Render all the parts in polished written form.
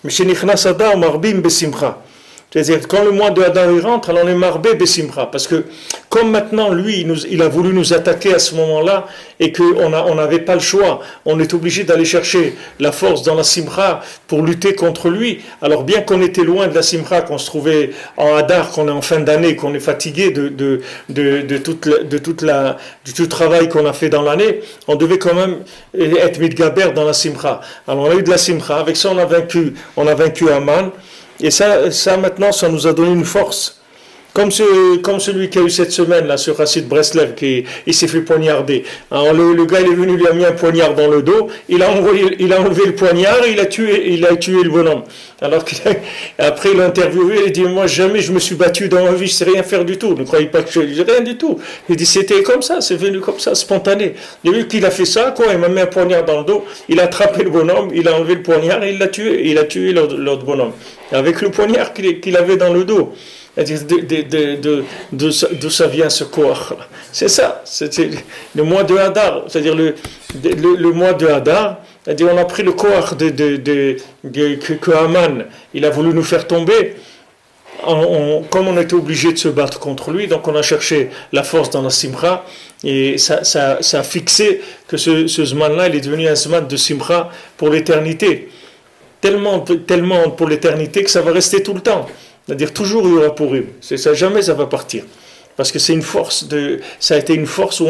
Mishenichnas Adar marbim besimcha. C'est-à-dire, quand le mois de Hadar il rentre, alors on est marbé besimcha. Parce que, comme maintenant, lui, il a voulu nous attaquer à ce moment-là, et qu'on n'avait pas le choix, on est obligé d'aller chercher la force dans la simcha pour lutter contre lui. Alors, bien qu'on était loin de la simcha, qu'on se trouvait en Hadar, qu'on est en fin d'année, qu'on est fatigué de tout travail qu'on a fait dans l'année, on devait quand même être mitgaber dans la simcha. Alors, on a eu de la simcha. Avec ça, on a vaincu Haman. Et ça maintenant, ça nous a donné une force. Comme celui qui a eu cette semaine là sur Hassid Breslev, il s'est fait poignarder. Alors le gars il est venu, lui a mis un poignard dans le dos, il a enlevé le poignard et il a tué le bonhomme. Alors qu'après il l'a interviewé, il a dit moi jamais je me suis battu dans ma vie, je sais rien faire du tout. Ne croyez pas que je sais rien du tout. Il dit c'était comme ça, c'est venu comme ça, spontané. Il a vu qu'il a fait ça, quoi, il m'a mis un poignard dans le dos, il a attrapé le bonhomme, il a enlevé le poignard et il a tué l'autre bonhomme. Avec le poignard qu'il avait dans le dos. D'où ça vient ce corps. C'est ça, c'était le mois de Hadar, c'est-à-dire le mois de Hadar, c'est-à-dire on a pris le corps que Haman, il a voulu nous faire tomber, comme on était obligé de se battre contre lui, donc on a cherché la force dans la simcha, et ça a fixé que ce zman-là, il est devenu un zman de simcha pour l'éternité. Tellement pour l'éternité que ça va rester tout le temps. C'est-à-dire toujours il y aura Purim. C'est ça, jamais ça va partir. Parce que c'est une force ça a été une force où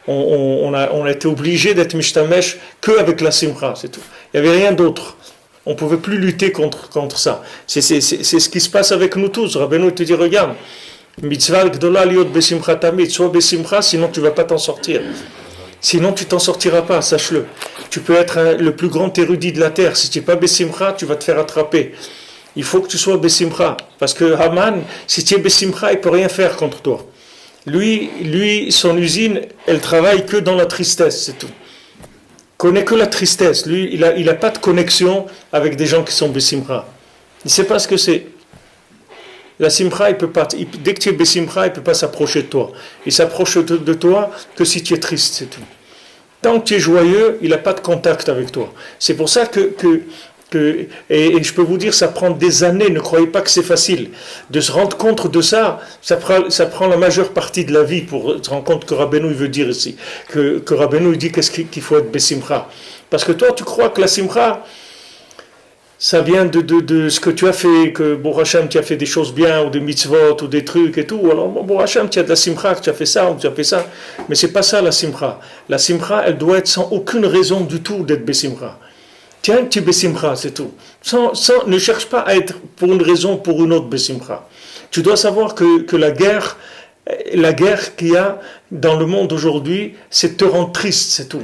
on a été obligé d'être mishtamesh qu'avec la simcha, c'est tout. Il n'y avait rien d'autre. On ne pouvait plus lutter contre ça. C'est ce qui se passe avec nous tous. Rabbeinu te dit, regarde, mitzvah gdola liot besimcha tamid, sois besimcha, sinon tu ne vas pas t'en sortir. Sinon tu t'en sortiras pas, sache-le. Tu peux être le plus grand érudit de la terre. Si tu n'es pas besimcha, tu vas te faire attraper. Il faut que tu sois besimcha. Parce que Haman, si tu es besimcha, il ne peut rien faire contre toi. Lui, son usine, elle travaille que dans la tristesse, c'est tout. Il connaît que la tristesse. Lui, il a pas de connexion avec des gens qui sont besimcha. Il ne sait pas ce que c'est. La simcha, dès que tu es besimcha, il ne peut pas s'approcher de toi. Il s'approche de toi que si tu es triste, c'est tout. Tant que tu es joyeux, il n'a pas de contact avec toi. C'est pour ça que et je peux vous dire, ça prend des années, ne croyez pas que c'est facile. De se rendre compte de ça, ça prend la majeure partie de la vie pour se rendre compte que Rabbeinu veut dire ici. Que Rabbeinu dit qu'il faut être besimcha. Parce que toi, tu crois que la simcha, ça vient de ce que tu as fait, que Baruch Hashem, tu as fait des choses bien, ou des mitzvot, ou des trucs et tout. Alors, Baruch Hashem, tu as de la simcha, tu as fait ça, ou tu as fait ça. Mais c'est pas ça la simcha. La simcha, elle doit être sans aucune raison du tout d'être besimcha. Tiens, tu es besimcha, c'est tout. Ne cherche pas à être pour une raison ou pour une autre besimcha. Tu dois savoir que la guerre qu'il y a dans le monde aujourd'hui, c'est de te rendre triste, c'est tout.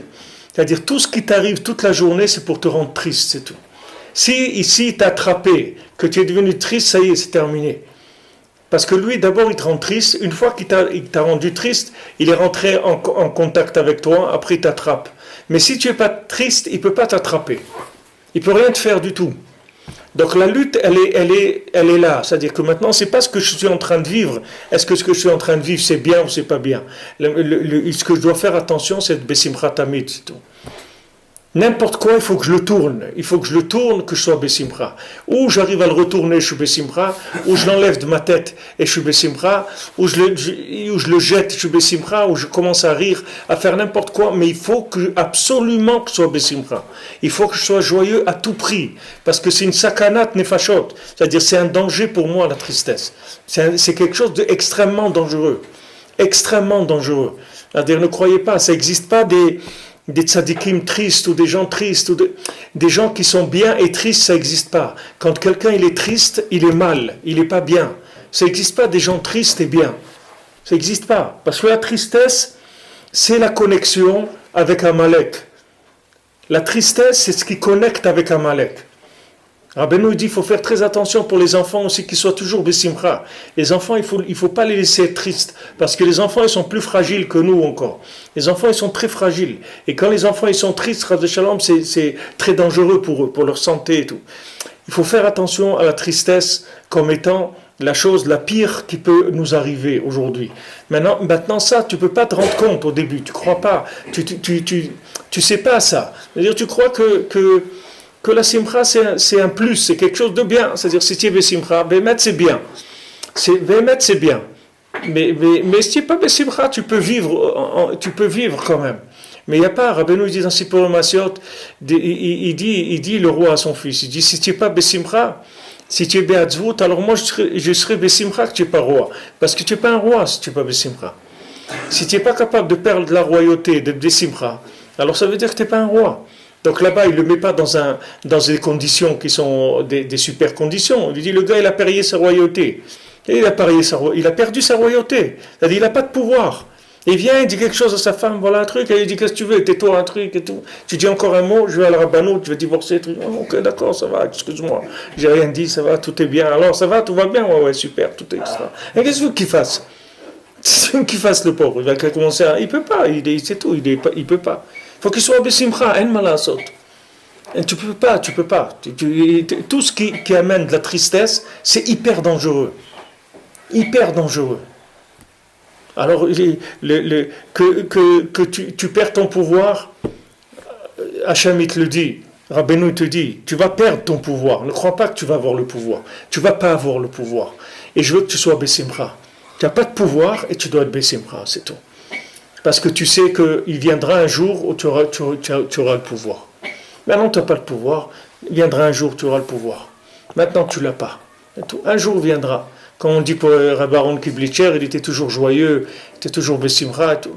C'est-à-dire, tout ce qui t'arrive toute la journée, c'est pour te rendre triste, c'est tout. Si ici il t'a attrapé, que tu es devenu triste, ça y est, c'est terminé. Parce que lui, d'abord, il te rend triste. Une fois qu'il t'a rendu triste, il est rentré en contact avec toi, après il t'attrape. Mais si tu n'es pas triste, il ne peut pas t'attraper. Il ne peut rien te faire du tout. Donc la lutte, elle est là. C'est-à-dire que maintenant, ce n'est pas ce que je suis en train de vivre. Est-ce que ce que je suis en train de vivre, c'est bien ou c'est pas bien? Ce que je dois faire attention, c'est de besimcha tamid, c'est tout. N'importe quoi, il faut que je le tourne. Il faut que je le tourne, que je sois besimcha. Ou j'arrive à le retourner, je suis besimcha. Ou je l'enlève de ma tête et je suis besimcha. Ou je le jette, je suis besimcha. Ou je commence à rire, à faire n'importe quoi. Mais il faut absolument que je sois besimcha. Il faut que je sois joyeux à tout prix. Parce que c'est une sakanat nefashot. C'est-à-dire c'est un danger pour moi, la tristesse. C'est quelque chose d'extrêmement dangereux. Extrêmement dangereux. C'est-à-dire ne croyez pas, ça n'existe pas des tzadikim tristes ou des gens tristes ou des gens qui sont bien et tristes, ça n'existe pas. Quand quelqu'un il est triste, il est mal, il n'est pas bien. Ça n'existe pas des gens tristes et bien. Ça n'existe pas. Parce que la tristesse, c'est la connexion avec Amalek. La tristesse, c'est ce qui connecte avec Amalek. Rabbeinu dit qu'il faut faire très attention pour les enfants aussi, qu'ils soient toujours besimcha. Les enfants, il faut pas les laisser être tristes, parce que les enfants, ils sont plus fragiles que nous encore. Les enfants, ils sont très fragiles. Et quand les enfants, ils sont tristes, Chas v'Shalom, c'est très dangereux pour eux, pour leur santé et tout. Il faut faire attention à la tristesse comme étant la chose la pire qui peut nous arriver aujourd'hui. Maintenant ça, tu peux pas te rendre compte au début, tu crois pas, tu sais pas ça. C'est-à-dire, tu crois que que la simcha c'est un plus, c'est quelque chose de bien. C'est-à-dire si tu es besimcha, Bémet c'est bien. Bémet c'est bien. Mais si tu n'es pas besimcha, tu peux vivre quand même. Mais il n'y a pas, Rabbeinu dit dans Sipur Masiot, il dit le roi à son fils, il dit si tu n'es pas besimcha, si tu es be'atzvut, alors moi je serai besimcha que tu n'es pas roi. Parce que tu n'es pas un roi si tu n'es pas besimcha. Si tu n'es pas capable de perdre la royauté, d'être besimcha, alors ça veut dire que tu n'es pas un roi. Donc là-bas, il ne le met pas dans des conditions qui sont des super conditions. Il lui dit le gars, il a payé sa royauté. Et il a perdu sa royauté. C'est-à-dire, il n'a pas de pouvoir. Il vient, il dit quelque chose à sa femme, voilà un truc, et il dit qu'est-ce que tu veux, tais-toi un truc et tout. Tu dis encore un mot, je vais à la rabbano, tu vas divorcer, truc. Oh, ok, d'accord, ça va, excuse-moi. J'ai rien dit, ça va, tout est bien. Alors ça va, tout va bien, ouais, super, tout est extra. Et qu'est-ce que tu veux qu'il fasse? Qu'il fasse le pauvre, il va commencer à. Il peut pas, c'est tout, il peut pas. Il faut qu'il soit besimcha, en malasot. Tu peux pas. Tout ce qui amène de la tristesse, c'est hyper dangereux. Hyper dangereux. Alors, que tu perds ton pouvoir, Hachem il te le dit, Rabbeinu te dit, tu vas perdre ton pouvoir. Ne crois pas que tu vas avoir le pouvoir. Tu vas pas avoir le pouvoir. Et je veux que tu sois besimcha. Tu n'as pas de pouvoir et tu dois être besimcha, c'est tout. Parce que tu sais qu'il viendra un jour où tu auras le pouvoir. Maintenant, tu n'as pas le pouvoir. Il viendra un jour où tu auras le pouvoir. Maintenant, tu ne l'as pas. Un jour viendra. Quand on dit pour Rabbi Aaron Kiblitcher, il était toujours joyeux, il était toujours besimcha et tout.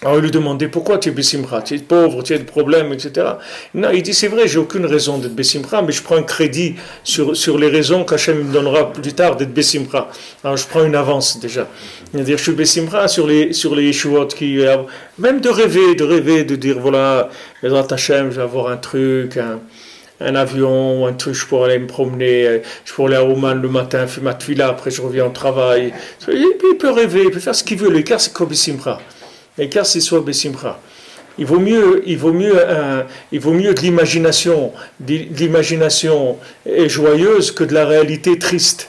Alors il lui demandait pourquoi tu es besimcha, tu es pauvre, tu as des problèmes, etc. Non, il dit c'est vrai, j'ai aucune raison d'être besimcha, mais je prends un crédit sur les raisons qu'Hachem me donnera plus tard d'être besimcha. Alors je prends une avance déjà. C'est-à-dire je suis besimcha sur les yeshuot qui même de rêver, de dire voilà, Hachem, je vais avoir un truc, un avion, un truc, je pourrais aller me promener, je pourrais aller à Oman le matin, faire ma tefila, après je reviens au travail. Et puis il peut rêver, il peut faire ce qu'il veut, l'écart c'est quoi besimcha. L'écart c'est soit besimcha. Il vaut mieux de l'imagination joyeuse que de la réalité triste.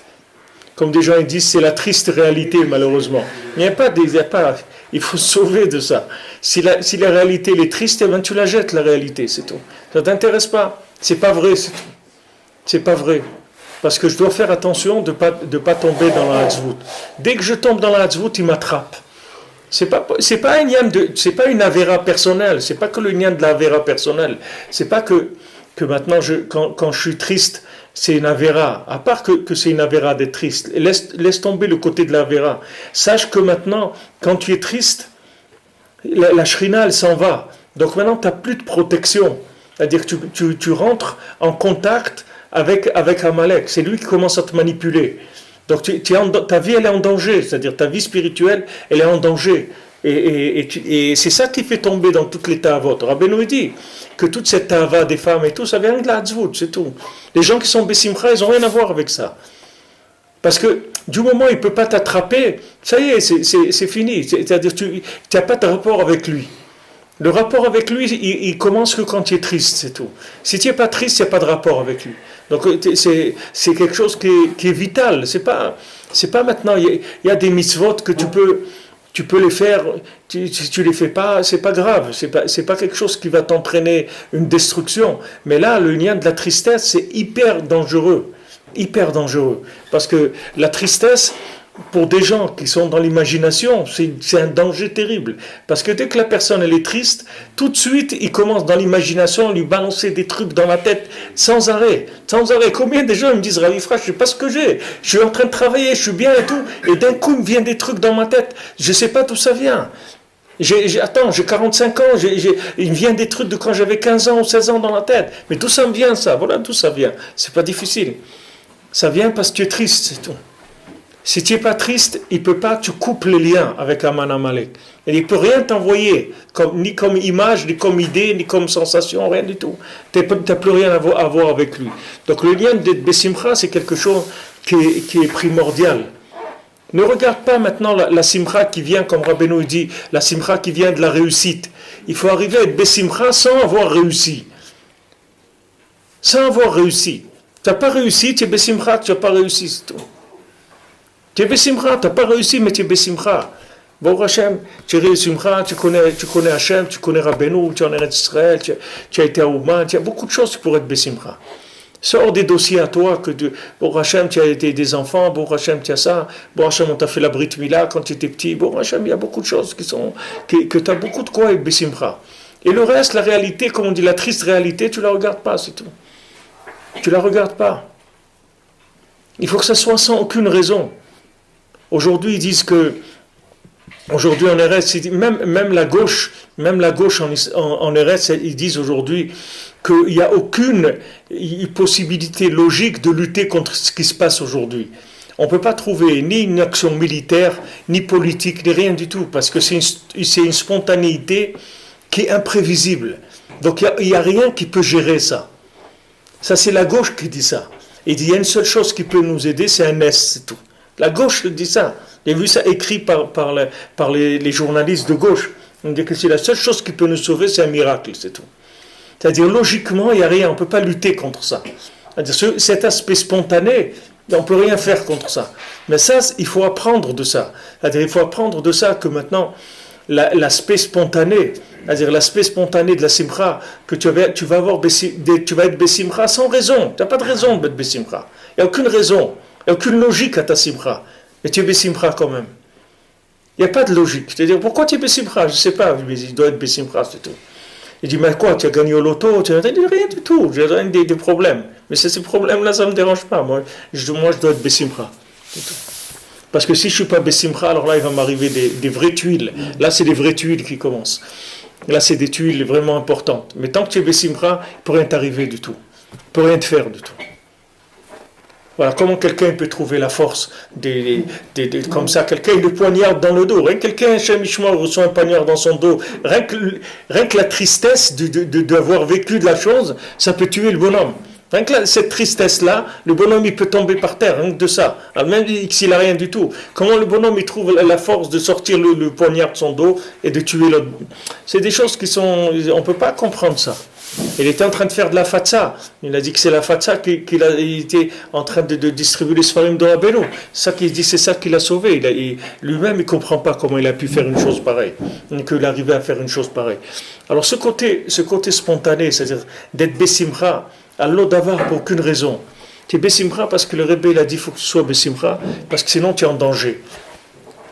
Comme des gens ils disent, c'est la triste réalité malheureusement. Il faut se sauver de ça. Si la réalité elle est triste, eh ben tu la jettes la réalité, c'est tout. Ça t'intéresse pas. C'est pas vrai, c'est tout. C'est pas vrai. Parce que je dois faire attention de pas tomber dans la hatzvut. Dès que je tombe dans la hatzvut, il m'attrape. C'est pas une avéra personnelle. C'est pas que le nian de la avéra personnelle. C'est pas que maintenant quand je suis triste, c'est une avéra. À part que c'est une avéra d'être triste. Laisse tomber le côté de l'avéra. Sache que maintenant, quand tu es triste, la shrina elle s'en va. Donc maintenant, tu n'as plus de protection. C'est-à-dire que tu rentres en contact avec Amalek. C'est lui qui commence à te manipuler. Donc ta vie, elle est en danger. C'est-à-dire ta vie spirituelle, elle est en danger. Et c'est ça qui fait tomber dans toutes les ta'avot. Rabbeinu dit que toute cette ta'ava des femmes et tout, ça vient de la hatzvut, c'est tout. Les gens qui sont besimcha, ils n'ont rien à voir avec ça. Parce que du moment où il ne peut pas t'attraper, ça y est, c'est fini. C'est-à-dire que tu n'as pas de rapport avec lui. Le rapport avec lui, il commence que quand tu es triste, c'est tout. Si tu n'es pas triste, il n'y a pas de rapport avec lui. Donc c'est quelque chose qui est vital. C'est pas maintenant, il y a des mitzvot que tu peux les faire, tu les fais pas, c'est pas grave. C'est pas quelque chose qui va t'entraîner une destruction. Mais là, le lien de la tristesse, c'est hyper dangereux. Hyper dangereux. Parce que la tristesse, pour des gens qui sont dans l'imagination, c'est un danger terrible. Parce que dès que la personne elle est triste, tout de suite, il commence dans l'imagination à lui balancer des trucs dans la tête sans arrêt. Sans arrêt. Combien de gens me disent, Ravi Fra, je ne sais pas ce que j'ai. Je suis en train de travailler, je suis bien et tout. Et d'un coup, il me vient des trucs dans ma tête. Je ne sais pas d'où ça vient. J'ai 45 ans, il me vient des trucs de quand j'avais 15 ans ou 16 ans dans la tête. Mais d'où ça me vient ça? Voilà d'où ça vient. C'est pas difficile. Ça vient parce que tu es triste, c'est tout. Si tu n'es pas triste, il peut pas, tu coupes les liens avec Aman Amalek. Et il ne peut rien t'envoyer, ni comme image, ni comme idée, ni comme sensation, rien du tout. Tu n'as plus rien à voir avec lui. Donc le lien d'être Bessimcha, c'est quelque chose qui est primordial. Ne regarde pas maintenant la simcha qui vient, comme Rabbeinu dit, la simcha qui vient de la réussite. Il faut arriver à être Bessimcha sans avoir réussi. Sans avoir réussi. Tu n'as pas réussi, tu es Bessimcha, tu n'as pas réussi, c'est tout. Tu es Bessimcha, tu n'as pas réussi, mais tu es Bessimcha. Bon Hachem, tu es Simcha, tu connais Hachem, tu connais Rabbeinu, tu es en Eretz Israël, tu as été à Ouman, tu as beaucoup de choses pour être Bessimcha. Sors des dossiers à toi, bon Hachem, tu as été des enfants, bon Hachem, tu as ça, bon Hachem, on t'a fait la Brit Mila quand tu étais petit, bon Hachem, il y a beaucoup de choses que tu as beaucoup de quoi avec Bessimcha. Et le reste, la réalité, comme on dit, la triste réalité, tu ne la regardes pas, c'est tout. Tu ne la regardes pas. Il faut que ça soit sans aucune raison. Aujourd'hui, ils disent que aujourd'hui, en RS, même la gauche en RS, ils disent aujourd'hui qu'il n'y a aucune possibilité logique de lutter contre ce qui se passe aujourd'hui. On ne peut pas trouver ni une action militaire, ni politique, ni rien du tout, parce que c'est une spontanéité qui est imprévisible. Donc il n'y a rien qui peut gérer ça. Ça, c'est la gauche qui dit ça. Il dit, il y a une seule chose qui peut nous aider, c'est un S, c'est tout. La gauche dit ça. J'ai vu ça écrit par les journalistes de gauche. On dit que c'est la seule chose qui peut nous sauver, c'est un miracle, c'est tout. C'est-à-dire, logiquement, il n'y a rien, on ne peut pas lutter contre ça. C'est-à-dire, cet aspect spontané, on ne peut rien faire contre ça. Mais ça, il faut apprendre de ça. C'est-à-dire, il faut apprendre de ça que maintenant, l'aspect spontané, c'est-à-dire l'aspect spontané de la simcha, que tu vas être bessimcha sans raison. Tu n'as pas de raison d'être bessimcha. Il n'y a aucune raison, il n'y a aucune logique à ta simcha. Mais tu es bessimcha quand même. Il n'y a pas de logique. C'est-à-dire, pourquoi tu es bessimcha? Je ne sais pas, mais il doit être bessimcha, c'est tout. Il dit, mais quoi, tu as gagné au loto? Tu n'as rien du tout, j'ai rien des problèmes. Mais ces problèmes-là, ça ne me dérange pas. Moi, je dois être bessimcha. C'est tout. Parce que si je ne suis pas bessimcha, alors là, il va m'arriver des vraies tuiles. Là, c'est des vraies tuiles qui commencent. Là, c'est des tuiles vraiment importantes. Mais tant que tu es bessimcha, il ne peut rien t'arriver du tout. Il ne peut rien te faire du tout. Voilà, comment quelqu'un peut trouver la force comme ça, quelqu'un le poignarde dans le dos, rien que quelqu'un, Hachem Ishmael, reçoit un poignard dans son dos, rien que la tristesse d'avoir vécu de la chose, ça peut tuer le bonhomme. Rien que cette tristesse-là, le bonhomme il peut tomber par terre, rien que de ça, même s'il n'a rien du tout. Comment le bonhomme il trouve la force de sortir le poignard de son dos et de tuer l'autre? C'est des choses on ne peut pas comprendre ça. Il était en train de faire de la fatsa. Il a dit que c'est la fatsa qu'il était en train de distribuer les sfarim de Rabbeinu. Ça qu'il dit, c'est ça qui l'a sauvé. Lui-même, il ne comprend pas comment il a pu faire une chose pareille, qu'il arrivait à faire une chose pareille. Alors ce côté spontané, c'est-à-dire d'être bessimcha, à l'eau d'avoir pour aucune raison. Tu es bessimcha parce que le Rebbe il a dit qu'il faut que tu sois bessimcha, parce que sinon tu es en danger.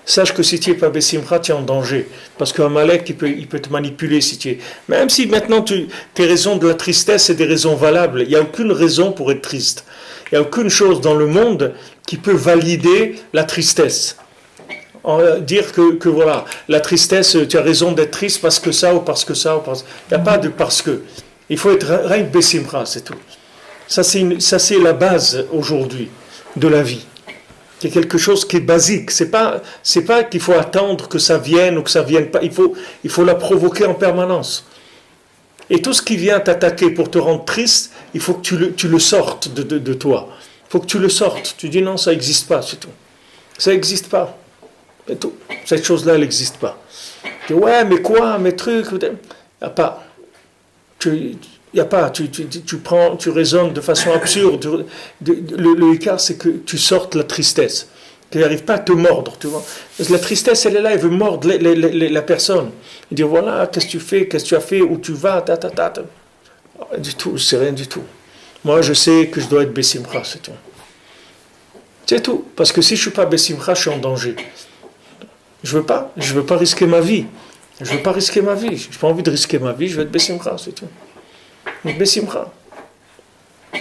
Sache que si tu n'es pas bessimcha, tu es en danger. Parce qu'un malek, il peut te manipuler si tu es. Même si maintenant tes raisons de la tristesse, c'est des raisons valables. Il n'y a aucune raison pour être triste. Il n'y a aucune chose dans le monde qui peut valider la tristesse. Dire que voilà, la tristesse, tu as raison d'être triste parce que ça ou parce que ça. Il n'y a pas de parce que. Il faut être rien que bessimcha, c'est tout. Ça, c'est la base aujourd'hui de la vie. C'est quelque chose qui est basique. C'est pas qu'il faut attendre que ça vienne ou que ça vienne pas. Il faut la provoquer en permanence. Et tout ce qui vient t'attaquer pour te rendre triste, il faut que tu le sortes de toi. Il faut que tu le sortes. Tu dis non, ça n'existe pas, c'est tout. Ça n'existe pas. C'est tout. Cette chose-là, elle n'existe pas. Tu dis ouais, mais quoi, mes trucs, il n'y a pas. Il n'y a pas, tu raisonnes de façon absurde. Le écart, c'est que tu sortes la tristesse. Tu n'arrives pas à te mordre, tu vois. Parce que la tristesse, elle est là, elle veut mordre la personne. Il dit, voilà, qu'est-ce que tu fais, qu'est-ce que tu as fait, où tu vas, Du tout, c'est rien du tout. Moi, je sais que je dois être bessimcha, c'est tout. C'est tout. Parce que si je ne suis pas bessimcha, je suis en danger. Je veux pas risquer ma vie. Je n'ai pas envie de risquer ma vie, je vais être bessimcha, c'est tout. Bessimcha.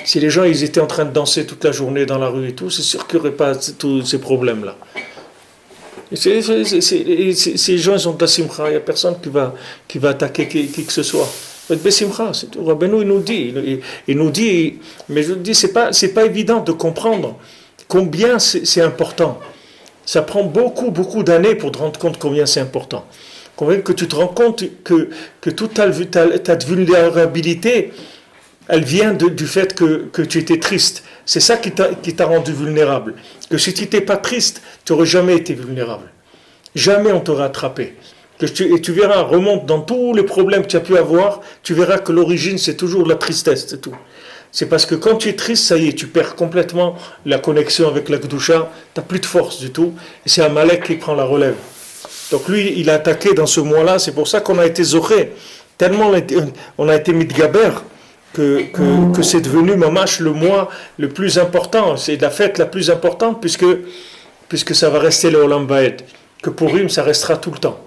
Si les gens ils étaient en train de danser toute la journée dans la rue et tout, c'est sûr qu'il n'y aurait pas tous ces problèmes-là. Ces gens ils ont de la simcha, il n'y a personne qui va attaquer qui que ce soit. Il faut être bessimcha, c'est tout. Rabbeinu il nous dit, mais je dis, c'est pas évident de comprendre combien c'est important. Ça prend beaucoup d'années pour te rendre compte combien c'est important. Que tu te rends compte que toute ta vulnérabilité, elle vient du fait que tu étais triste. C'est ça qui t'a rendu vulnérable. Que si tu n'étais pas triste, tu n'aurais jamais été vulnérable. Jamais on t'aurait attrapé. Et tu verras, remonte dans tous les problèmes que tu as pu avoir, tu verras que l'origine, c'est toujours la tristesse, c'est tout. C'est parce que quand tu es triste, ça y est, tu perds complètement la connexion avec la Kedusha, tu n'as plus de force du tout, et c'est Amalek qui prend la relève. Donc lui, il a attaqué dans ce mois-là, c'est pour ça qu'on a été zoré. Tellement on a été mitgaber que c'est devenu mamash le mois le plus important. C'est la fête la plus importante puisque ça va rester le Olam Vaed. Que pour Purim, ça restera tout le temps.